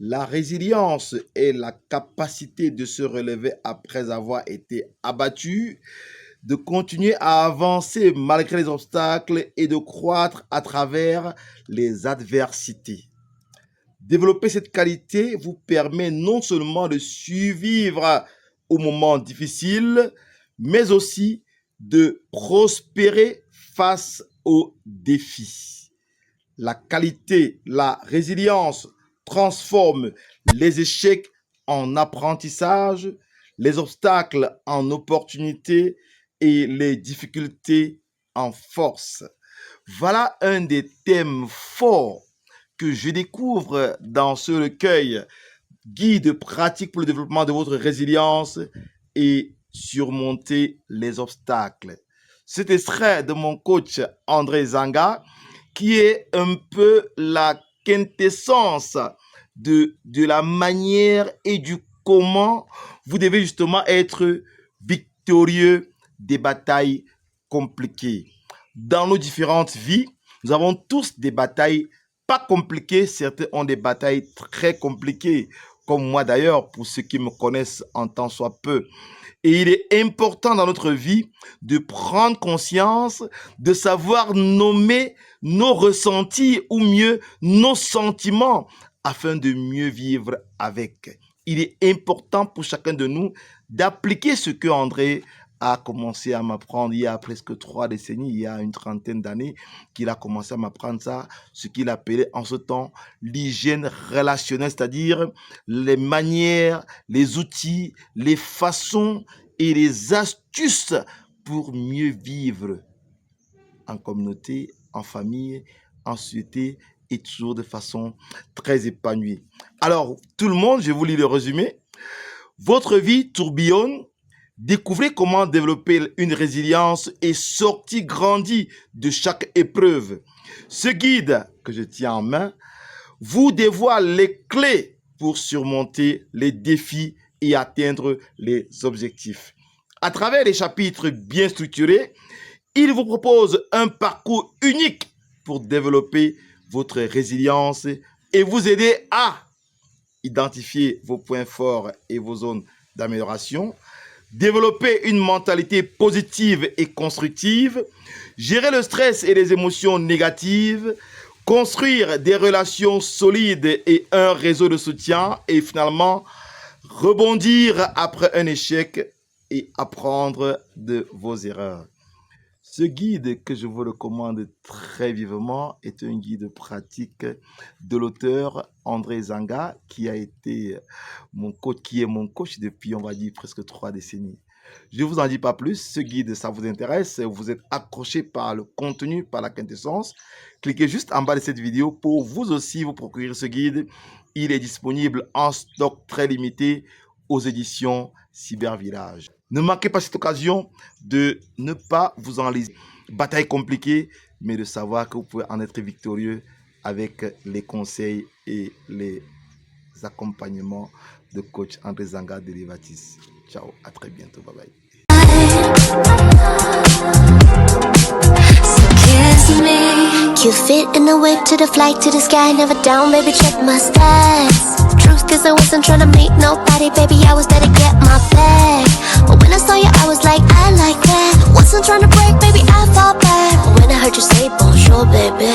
La résilience est la capacité de se relever après avoir été abattu, de continuer à avancer malgré les obstacles et de croître à travers les adversités. Développer cette qualité vous permet non seulement de survivre aux moments difficiles, mais aussi de prospérer face aux défis. La qualité, la résilience transforme les échecs en apprentissage, les obstacles en opportunités et les difficultés en force. Voilà un des thèmes forts que je découvre dans ce recueil, guide pratique pour le développement de votre résilience et surmonter les obstacles. C'est extrait de mon coach André Zanga, qui est un peu la quintessence de la manière et du comment vous devez justement être victorieux des batailles compliquées. Dans nos différentes vies, nous avons tous des batailles pas compliquées, certains ont des batailles très compliquées, comme moi d'ailleurs, pour ceux qui me connaissent en tant soit peu. Et il est important dans notre vie de prendre conscience, de savoir nommer nos ressentis ou mieux nos sentiments afin de mieux vivre avec. Il est important pour chacun de nous d'appliquer ce que André a commencé à m'apprendre il y a presque 3 décennies, il y a une trentaine d'années qu'il a commencé à m'apprendre ça, ce qu'il appelait en ce temps l'hygiène relationnelle, c'est-à-dire les manières, les outils, les façons et les astuces pour mieux vivre en communauté, en famille, en société et toujours de façon très épanouie. Alors, tout le monde, je vous lis le résumé. Votre vie tourbillonne. Découvrez comment développer une résilience et sortir grandi de chaque épreuve. Ce guide que je tiens en main vous dévoile les clés pour surmonter les défis et atteindre les objectifs. À travers les chapitres bien structurés, il vous propose un parcours unique pour développer votre résilience et vous aider à identifier vos points forts et vos zones d'amélioration, développer une mentalité positive et constructive, gérer le stress et les émotions négatives, construire des relations solides et un réseau de soutien et finalement rebondir après un échec et apprendre de vos erreurs. Ce guide que je vous recommande très vivement est un guide pratique de l'auteur André Zanga qui a été mon coach depuis, on va dire, presque 3 décennies. Je ne vous en dis pas plus. Ce guide, ça vous intéresse, vous êtes accroché par le contenu, par la quintessence. Cliquez juste en bas de cette vidéo pour vous aussi vous procurer ce guide. Il est disponible en stock très limité aux éditions Cybervillage. Ne manquez pas cette occasion de ne pas vous enliser. Bataille compliquée, mais de savoir que vous pouvez en être victorieux avec les conseils et les accompagnements de coach André Zanga de Levatis. Ciao, à très bientôt, bye bye. You fit in the whip to the flight to the sky, never down, baby, check my stats. Truth is I wasn't tryna meet nobody, baby, I was there to get my bag. But when I saw you, I was like, I like that. Wasn't tryna break, baby, I fall back. But when I heard you say bonjour, baby,